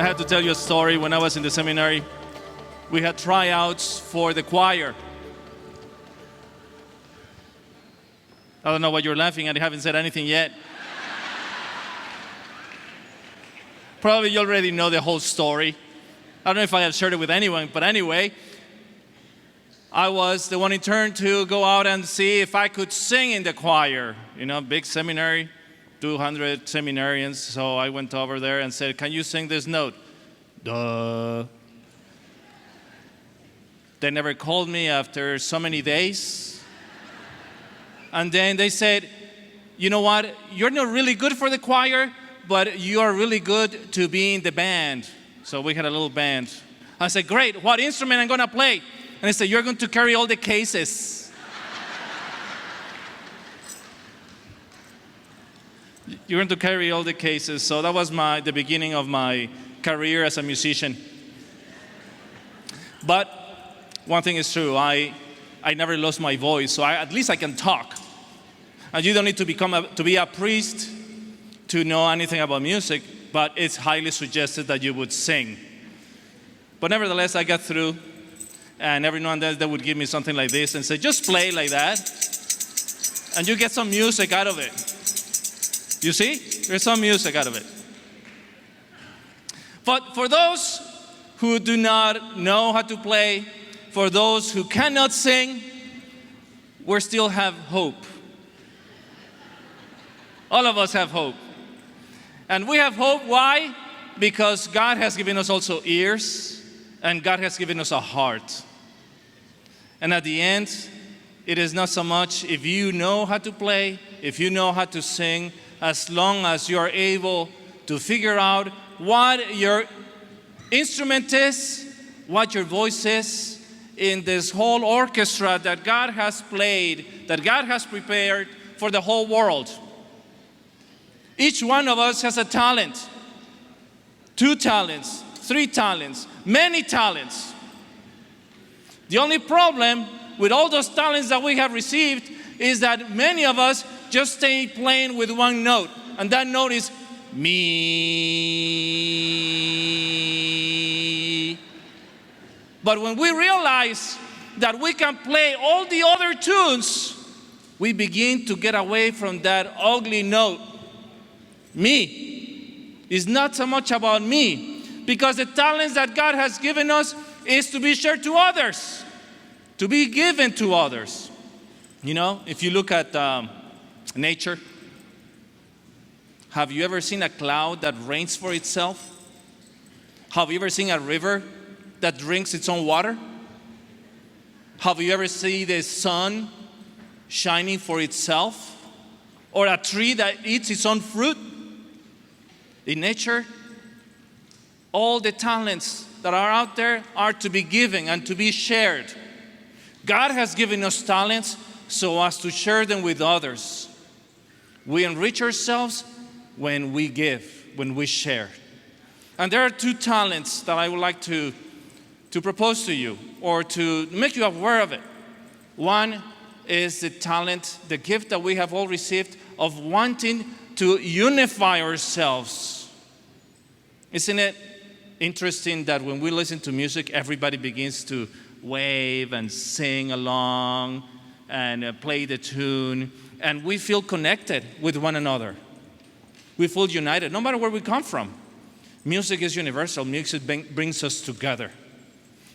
have to tell you a story. When I was in the seminary, we had tryouts for the choir. I don't know what you're laughing at. I haven't said anything yet. Probably you already know the whole story. I don't know if I have shared it with anyone, but anyway, I was the one in turn to go out and see if I could sing in the choir. You know, big seminary, 200 seminarians. So I went over there and said, "Can you sing this note?" Duh. They never called me after so many days. And then they said, "You know what? You're not really good for the choir, but you are really good to be in the band." So we had a little band. I said, "Great, what instrument I'm going to play?" And they said, "You're going to carry all the cases." You're going to carry all the cases. So that was the beginning of my career as a musician. But one thing is true, I never lost my voice, so at least I can talk. And you don't need to be a priest to know anything about music, but it's highly suggested that you would sing. But nevertheless, I got through, and every now and then they would give me something like this and say, "Just play like that, and you get some music out of it." You see? There's some music out of it. But for those who do not know how to play, for those who cannot sing, we still have hope. All of us have hope. And we have hope, why? Because God has given us also ears, and God has given us a heart. And at the end, it is not so much if you know how to play, if you know how to sing, as long as you are able to figure out what your instrument is, what your voice is, in this whole orchestra that God has played, that God has prepared for the whole world. Each one of us has a talent, 2 talents, 3 talents, many talents. The only problem with all those talents that we have received is that many of us just stay playing with one note, and that note is me. But when we realize that we can play all the other tunes, we begin to get away from that ugly note. Me. It's not so much about me, because the talents that God has given us is to be shared to others, to be given to others. You know, if you look at nature, have you ever seen a cloud that rains for itself? Have you ever seen a river that drinks its own water? Have you ever seen the sun shining for itself? Or a tree that eats its own fruit? In nature, all the talents that are out there are to be given and to be shared. God has given us talents so as to share them with others. We enrich ourselves when we give, when we share. And there are 2 talents that I would like to propose to you, or to make you aware of it. One is the talent, the gift that we have all received of wanting to unify ourselves. Isn't it interesting that when we listen to music, everybody begins to wave and sing along and play the tune, and we feel connected with one another. We feel united, no matter where we come from. Music is universal. Music brings us together.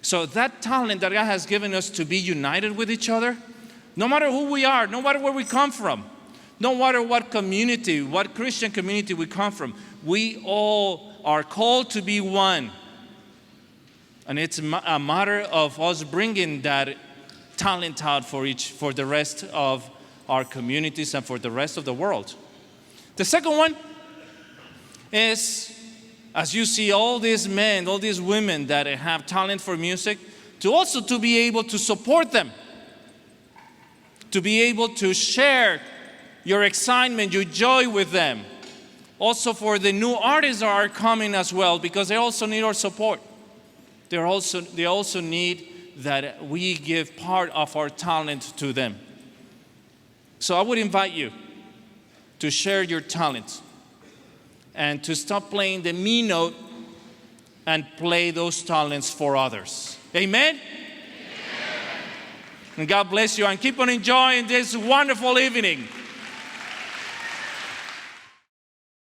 So that talent that God has given us to be united with each other, no matter who we are, no matter where we come from, no matter what community, what Christian community we come from, we all are called to be one. And it's a matter of us bringing that talent out for the rest of our communities and for the rest of the world. The second one is, as you see all these men, all these women that have talent for music, to be able to support them, to be able to share your excitement, your joy with them. Also for the new artists that are coming as well, because they also need our support. They also need that we give part of our talent to them. So I would invite you to share your talent and to stop playing the me note and play those talents for others. Amen? And God bless you, and keep on enjoying this wonderful evening.